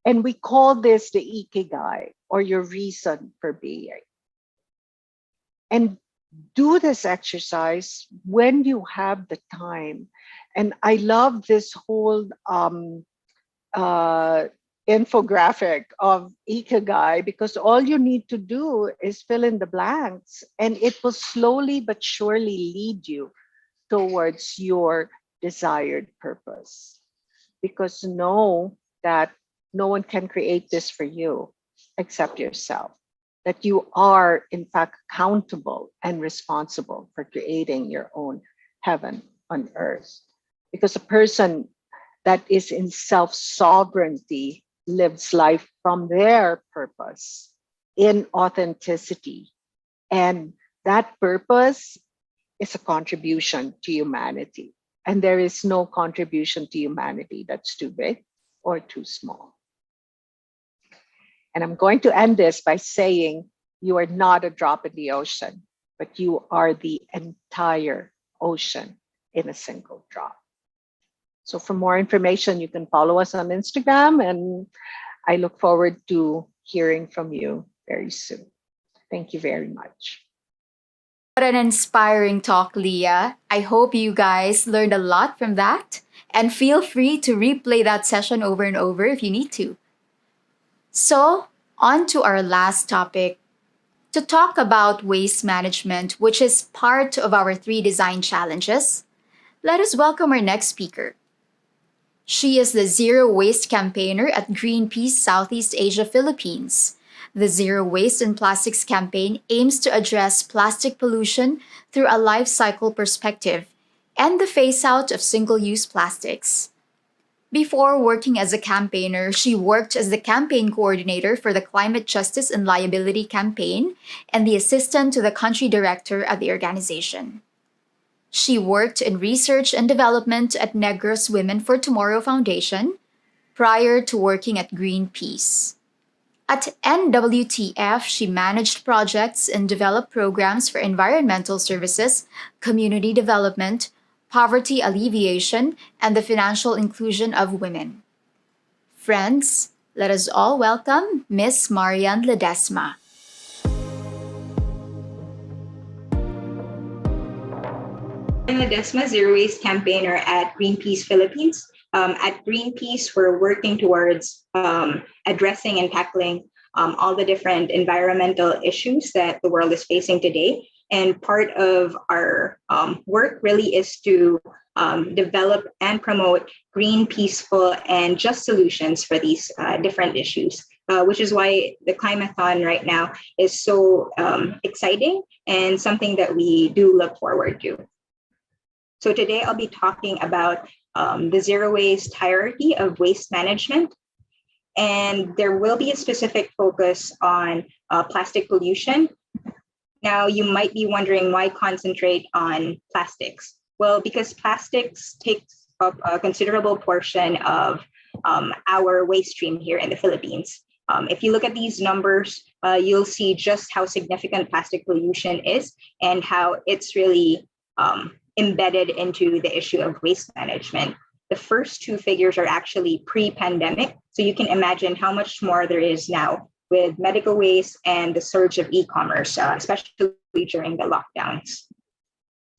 And we call this the ikigai, or your reason for being. And do this exercise when you have the time. And I love this whole infographic of ikigai, because all you need to do is fill in the blanks, and it will slowly but surely lead you towards your desired purpose. Because know that no one can create this for you except yourself. That you are, in fact, accountable and responsible for creating your own heaven on earth. Because a person that is in self-sovereignty lives life from their purpose in authenticity. And that purpose is a contribution to humanity. And there is no contribution to humanity that's too big or too small. And I'm going to end this by saying, you are not a drop in the ocean. but you are the entire ocean in a single drop. So for more information, you can follow us on Instagram, and I look forward to hearing from you very soon. Thank you very much. What an inspiring talk, Leah. I hope you guys learned a lot from that. And feel free to replay that session over and over if you need to. So, on to our last topic, to talk about waste management, which is part of our 3 design challenges. Let us welcome our next speaker. She is the Zero Waste campaigner at Greenpeace Southeast Asia Philippines. The Zero Waste and Plastics campaign aims to address plastic pollution through a life cycle perspective and the phase-out of single-use plastics. Before working as a campaigner, she worked as the campaign coordinator for the Climate Justice and Liability Campaign and the assistant to the country director at the organization. She worked in research and development at Negros Women for Tomorrow Foundation prior to working at Greenpeace. At NWTF, she managed projects and developed programs for environmental services, community development, poverty alleviation, and the financial inclusion of women. Friends, let us all welcome Miss MARIAN LEDESMA. I'm LEDESMA, Zero Waste campaigner at Greenpeace Philippines. At Greenpeace, we're working towards addressing and tackling all the different environmental issues that the world is facing today. And part of our work really is to develop and promote green, peaceful, and just solutions for these different issues, which is why the Climathon right now is so exciting and something that we do look forward to. So today I'll be talking about the zero waste hierarchy of waste management. And there will be a specific focus on plastic pollution. Now, you might be wondering why concentrate on plastics? Well, because plastics takes up a considerable portion of our waste stream here in the Philippines. If you look at these numbers, you'll see just how significant plastic pollution is and how it's really embedded into the issue of waste management. The first 2 figures are actually pre-pandemic, so you can imagine how much more there is now with medical waste and the surge of e-commerce, especially during the lockdowns.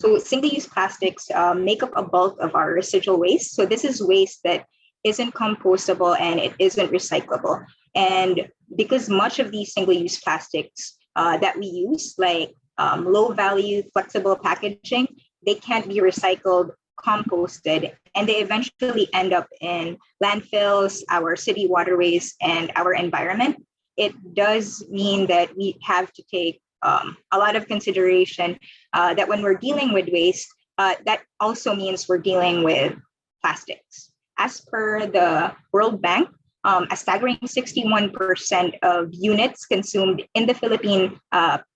So single-use plastics make up a bulk of our residual waste. So this is waste that isn't compostable and it isn't recyclable. And because much of these single-use plastics that we use, like low-value flexible packaging, they can't be recycled, composted, and they eventually end up in landfills, our city waterways, and our environment. It does mean that we have to take a lot of consideration that when we're dealing with waste, that also means we're dealing with plastics. As per the World Bank, a staggering 61% of units consumed in the Philippine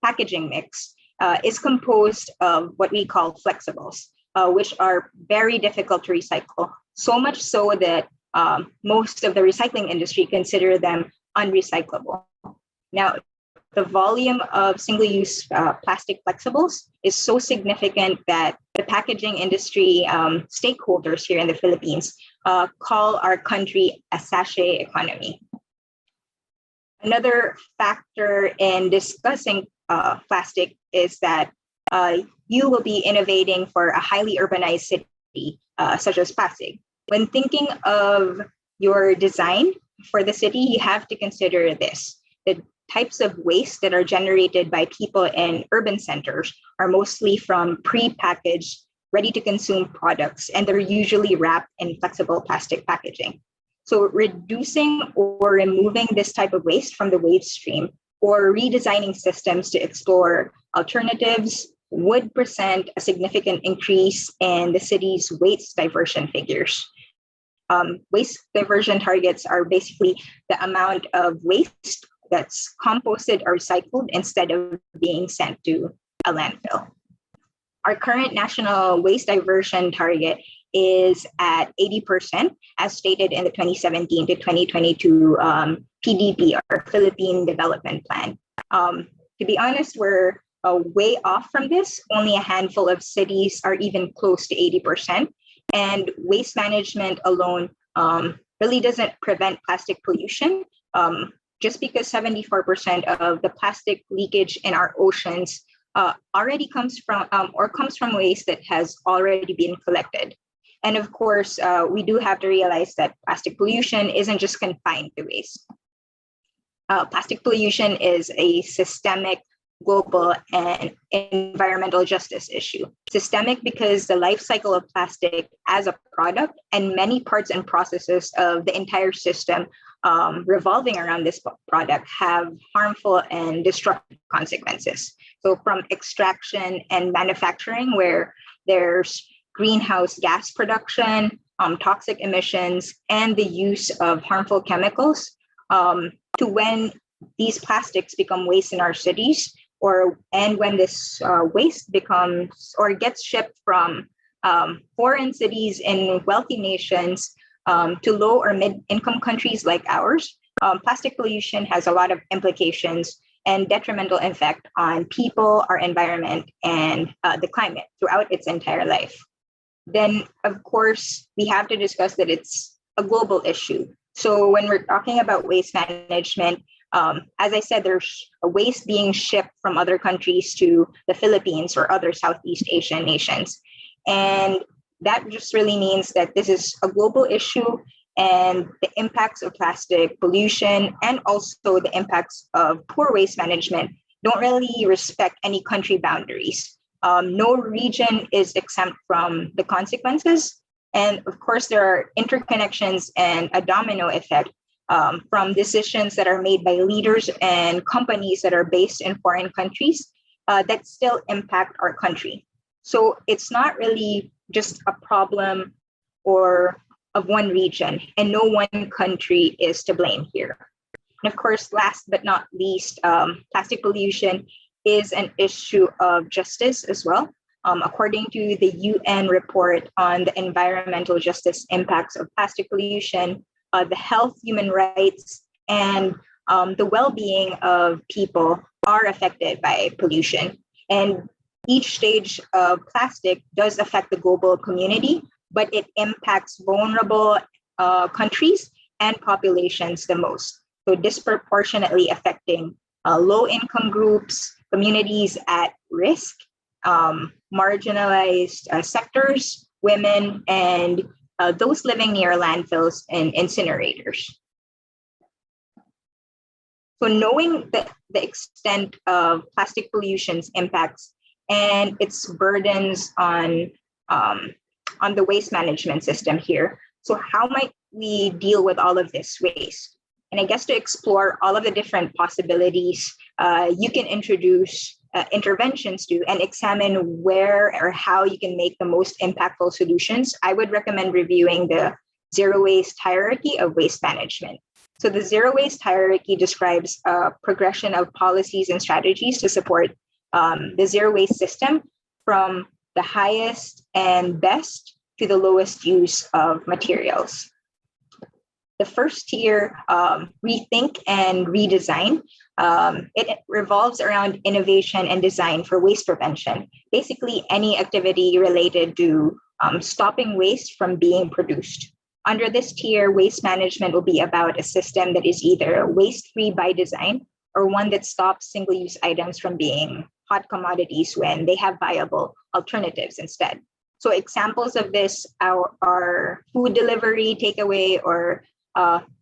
packaging mix is composed of what we call flexibles, which are very difficult to recycle, so much so that most of the recycling industry consider them unrecyclable. Now, the volume of single-use plastic flexibles is so significant that the packaging industry stakeholders here in the Philippines call our country a sachet economy. Another factor in discussing plastic is that you will be innovating for a highly urbanized city such as Pasig. When thinking of your design for the city, you have to consider this. The types of waste that are generated by people in urban centers are mostly from pre-packaged, ready-to-consume products, and they're usually wrapped in flexible plastic packaging. So reducing or removing this type of waste from the waste stream or redesigning systems to explore alternatives would present a significant increase in the city's waste diversion figures. Waste diversion targets are basically the amount of waste that's composted or recycled instead of being sent to a landfill. Our current national waste diversion target is at 80%, as stated in the 2017 to 2022 PDP, our Philippine Development Plan. To be honest, we're way off from this. Only a handful of cities are even close to 80%. And waste management alone really doesn't prevent plastic pollution. Just because 74% of the plastic leakage in our oceans already comes from waste that has already been collected. And of course, we do have to realize that plastic pollution isn't just confined to waste. Plastic pollution is a systemic, global, and environmental justice issue. Systemic because the life cycle of plastic as a product and many parts and processes of the entire system revolving around this product have harmful and destructive consequences. So from extraction and manufacturing, where there's greenhouse gas production, toxic emissions, and the use of harmful chemicals, to when these plastics become waste in our cities, and when this waste becomes or gets shipped from foreign cities in wealthy nations to low or mid-income countries like ours, plastic pollution has a lot of implications and detrimental effect on people, our environment, and the climate throughout its entire life. Then, of course, we have to discuss that it's a global issue. So when we're talking about waste management, as I said, there's a waste being shipped from other countries to the Philippines or other Southeast Asian nations. And that just really means that this is a global issue, and the impacts of plastic pollution and also the impacts of poor waste management don't really respect any country boundaries. No region is exempt from the consequences. And of course, there are interconnections and a domino effect from decisions that are made by leaders and companies that are based in foreign countries that still impact our country. So it's not really just a problem or of one region, and no one country is to blame here. And of course, last but not least, plastic pollution is an issue of justice as well. According to the UN report on the environmental justice impacts of plastic pollution, the health, human rights, and the well-being of people are affected by pollution. And each stage of plastic does affect the global community, but it impacts vulnerable countries and populations the most. So disproportionately affecting low-income groups, communities at risk, marginalized sectors, women, and those living near landfills and incinerators. So knowing the extent of plastic pollution's impacts and its burdens on the waste management system here. So how might we deal with all of this waste? And I guess to explore all of the different possibilities, you can introduce interventions to and examine where or how you can make the most impactful solutions, I would recommend reviewing the zero waste hierarchy of waste management. So the zero waste hierarchy describes a progression of policies and strategies to support the zero waste system from the highest and best to the lowest use of materials. The first tier, rethink and redesign, it revolves around innovation and design for waste prevention. Basically, any activity related to stopping waste from being produced. Under this tier, waste management will be about a system that is either waste-free by design or one that stops single-use items from being hot commodities when they have viable alternatives instead. So examples of this are food delivery, takeaway, or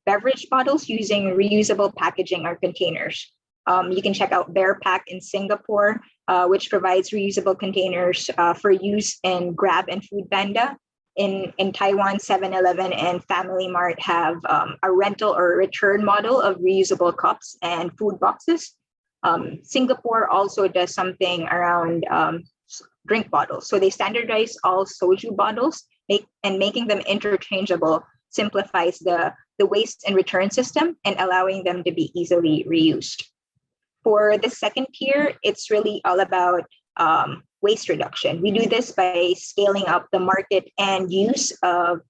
beverage bottles using reusable packaging or containers. You can check out BearPack in Singapore, which provides reusable containers for use in Grab and Food Panda. In Taiwan, 7-Eleven and Family Mart have a rental or return model of reusable cups and food boxes. Singapore also does something around drink bottles. So they standardize all soju bottles, making them interchangeable simplifies the waste and return system and allowing them to be easily reused. For the second tier, it's really all about waste reduction. We do this by scaling up the market and use of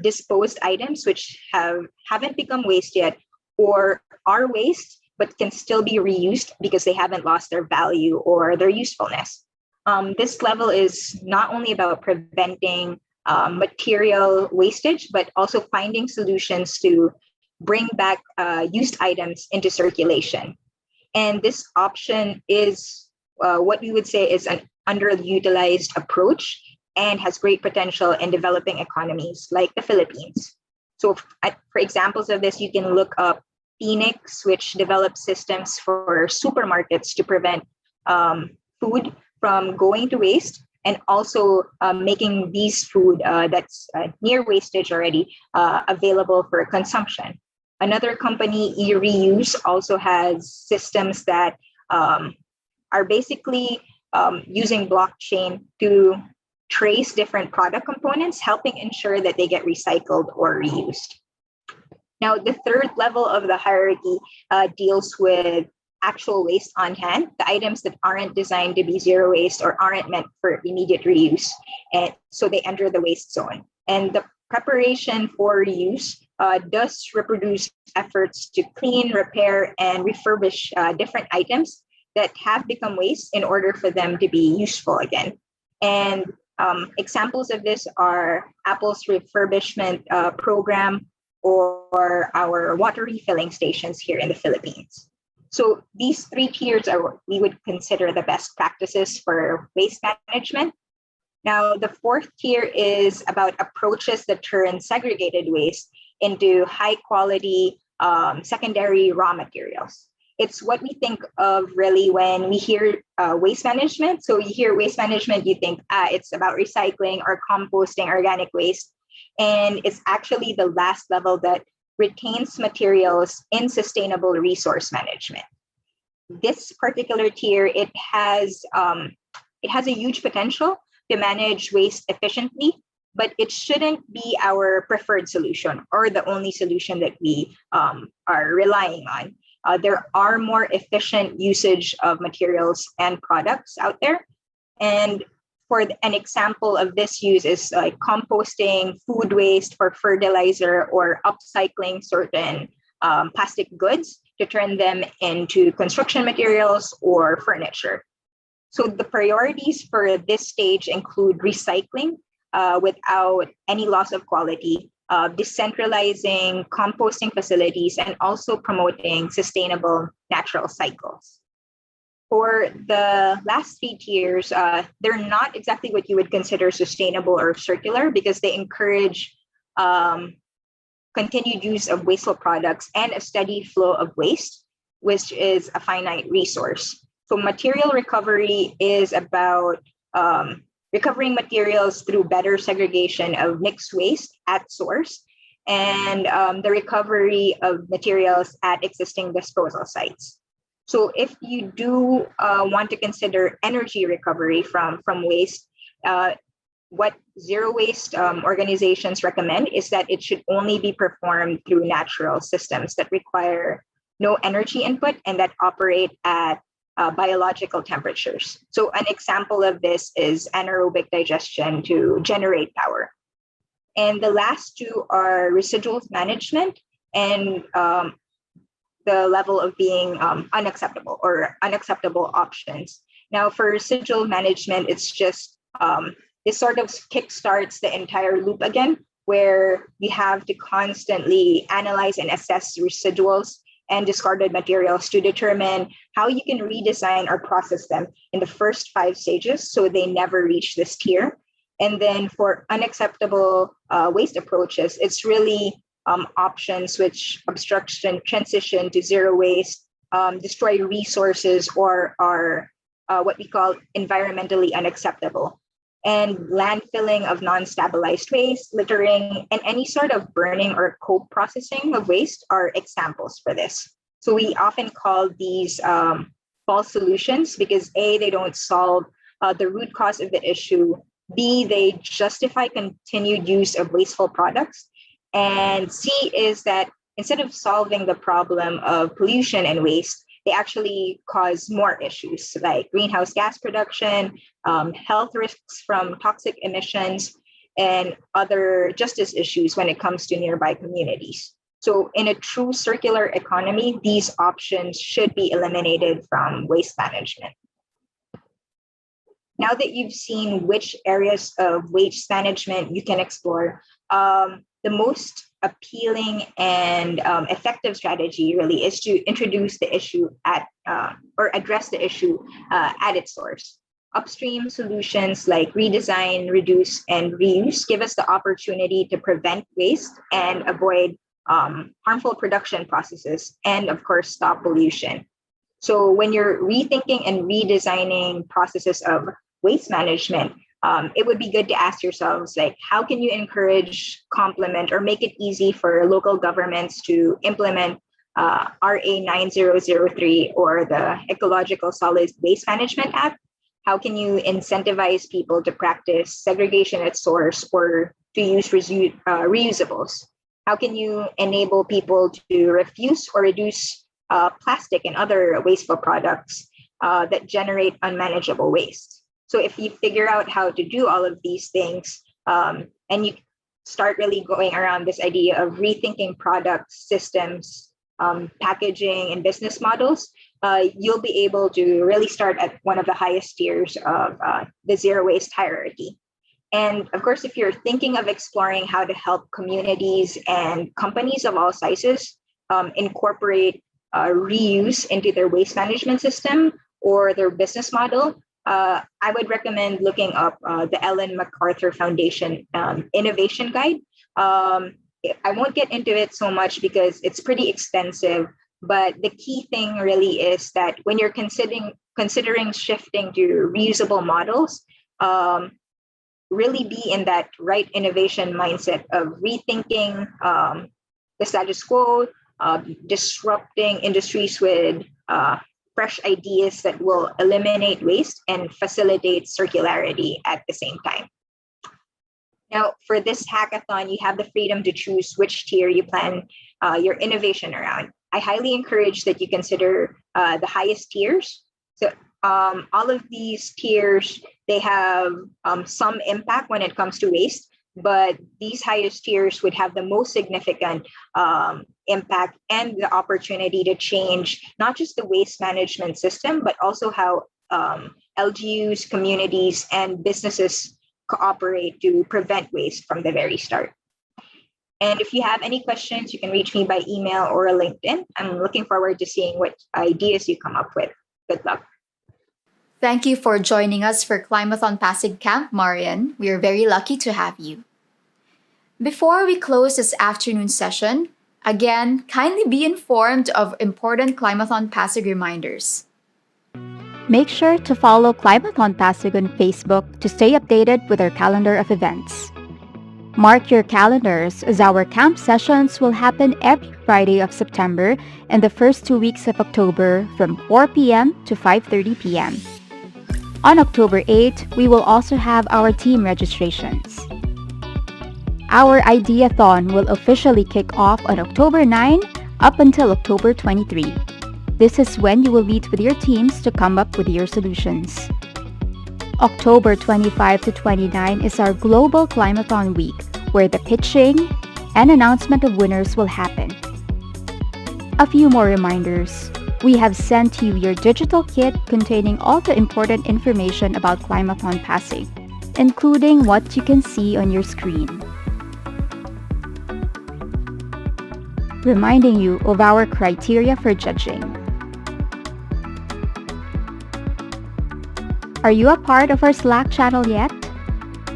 disposed items which haven't become waste yet or are waste but can still be reused because they haven't lost their value or their usefulness. This level is not only about preventing material wastage, but also finding solutions to bring back used items into circulation. And this option is what we would say is an underutilized approach and has great potential in developing economies like the Philippines. So for examples of this, you can look up Phoenix, which develops systems for supermarkets to prevent food from going to waste, and also making these food that's near wastage already available for consumption. Another company, eReuse, also has systems that are basically using blockchain to trace different product components, helping ensure that they get recycled or reused. Now, the third level of the hierarchy deals with actual waste on hand, the items that aren't designed to be zero waste or aren't meant for immediate reuse. And so they enter the waste zone. And the preparation for reuse does reproduce efforts to clean, repair, and refurbish different items that have become waste in order for them to be useful again. And examples of this are Apple's refurbishment program or our water refilling stations here in the Philippines. So these three tiers are what we would consider the best practices for waste management. Now, the fourth tier is about approaches that turn segregated waste into high quality secondary raw materials. It's what we think of really when we hear waste management. So you hear waste management, you think it's about recycling or composting organic waste. And it's actually the last level that retains materials in sustainable resource management. This particular tier, it has a huge potential to manage waste efficiently, but it shouldn't be our preferred solution or the only solution that we are relying on. There are more efficient usage of materials and products out there. And for an example of this use is like composting food waste for fertilizer or upcycling certain plastic goods to turn them into construction materials or furniture. So the priorities for this stage include recycling without any loss of quality, decentralizing composting facilities, and also promoting sustainable natural cycles. For the last three tiers, they're not exactly what you would consider sustainable or circular because they encourage continued use of wasteful products and a steady flow of waste, which is a finite resource. So material recovery is about recovering materials through better segregation of mixed waste at source and the recovery of materials at existing disposal sites. So if you do want to consider energy recovery from waste, what zero waste organizations recommend is that it should only be performed through natural systems that require no energy input and that operate at biological temperatures. So an example of this is anaerobic digestion to generate power. And the last two are residuals management and the level of being unacceptable or unacceptable options. Now for residual management, it's just, this sort of kickstarts the entire loop again, where you have to constantly analyze and assess residuals and discarded materials to determine how you can redesign or process them in the first 5 stages so they never reach this tier. And then for unacceptable waste approaches, it's really options which obstruction transition to zero waste, destroy resources, or are what we call environmentally unacceptable. And landfilling of non-stabilized waste, littering, and any sort of burning or co-processing of waste are examples for this. So we often call these false solutions because A, they don't solve the root cause of the issue, B, they justify continued use of wasteful products, and C is that instead of solving the problem of pollution and waste, they actually cause more issues like greenhouse gas production, health risks from toxic emissions, and other justice issues when it comes to nearby communities. So in a true circular economy, these options should be eliminated from waste management. Now that you've seen which areas of waste management you can explore, the most appealing and effective strategy really is to introduce the issue or address the issue at its source. Upstream solutions like redesign, reduce, and reuse give us the opportunity to prevent waste and avoid harmful production processes, and of course, stop pollution. So when you're rethinking and redesigning processes of waste management, it would be good to ask yourselves, like, how can you encourage, complement, or make it easy for local governments to implement RA 9003 or the Ecological Solid Waste Management Act? How can you incentivize people to practice segregation at source or to use reusables? How can you enable people to refuse or reduce plastic and other wasteful products that generate unmanageable waste? So if you figure out how to do all of these things, and you start really going around this idea of rethinking products, systems, packaging, and business models, you'll be able to really start at one of the highest tiers of the zero waste hierarchy. And of course, if you're thinking of exploring how to help communities and companies of all sizes incorporate reuse into their waste management system or their business model, I would recommend looking up the Ellen MacArthur Foundation Innovation Guide. I won't get into it so much because it's pretty extensive, but the key thing really is that when you're considering shifting to reusable models, really be in that right innovation mindset of rethinking the status quo, disrupting industries with fresh ideas that will eliminate waste and facilitate circularity at the same time. Now, for this hackathon, you have the freedom to choose which tier you plan your innovation around. I highly encourage that you consider the highest tiers. So all of these tiers, they have some impact when it comes to waste, but these highest tiers would have the most significant impact and the opportunity to change not just the waste management system, but also how LGUs, communities, and businesses cooperate to prevent waste from the very start. And if you have any questions, you can reach me by email or LinkedIn. I'm looking forward to seeing what ideas you come up with. Good luck. Thank you for joining us for Climathon Pasig Camp, Marian. We are very lucky to have you. Before we close this afternoon session, again, kindly be informed of important Climathon Pasig reminders. Make sure to follow Climathon Pasig on Facebook to stay updated with our calendar of events. Mark your calendars as our camp sessions will happen every Friday of September and the first 2 weeks of October from 4 p.m. to 5:30 p.m. On October 8, we will also have our team registrations. Our ideathon will officially kick off on October 9 up until October 23. This is when you will meet with your teams to come up with your solutions. October 25 to 29 is our Global Climathon Week, where the pitching and announcement of winners will happen. A few more reminders. We have sent you your digital kit containing all the important information about Climathon Pasig, including what you can see on your screen. Reminding you of our criteria for judging. Are you a part of our Slack channel yet?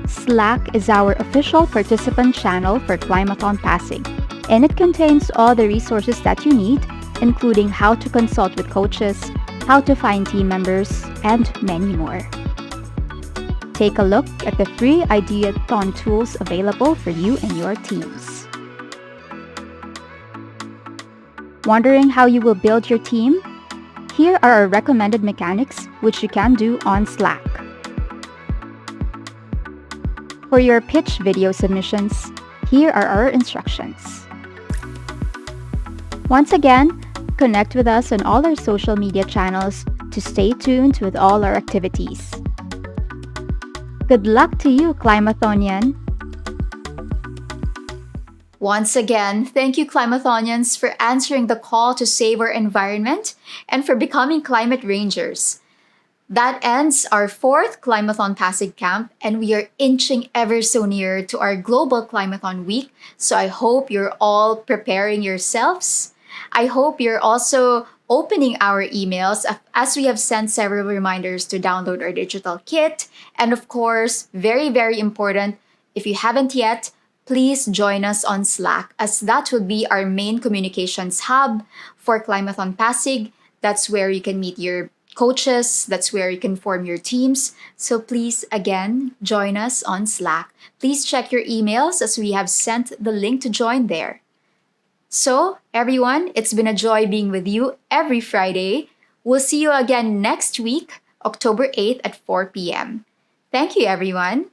Slack is our official participant channel for Climathon Pasig, and it contains all the resources that you need, including how to consult with coaches, how to find team members, and many more. Take a look at the free ideathon tools available for you and your teams. Wondering how you will build your team? Here are our recommended mechanics which you can do on Slack. For your pitch video submissions, here are our instructions. Once again, connect with us on all our social media channels to stay tuned with all our activities. Good luck to you, Climathonian! Once again, thank you, Climathonians, for answering the call to save our environment and for becoming climate rangers. That ends our fourth Climathon Pasig camp, and we are inching ever so near to our global Climathon week. So I hope you're all preparing yourselves. I hope you're also opening our emails as we have sent several reminders to download our digital kit. And of course, very, very important, if you haven't yet, please join us on Slack, as that will be our main communications hub for Climathon Pasig. That's where you can meet your coaches, that's where you can form your teams. So please, again, join us on Slack. Please check your emails as we have sent the link to join there. So, everyone, it's been a joy being with you every Friday. We'll see you again next week, October 8th at 4 p.m. Thank you, everyone.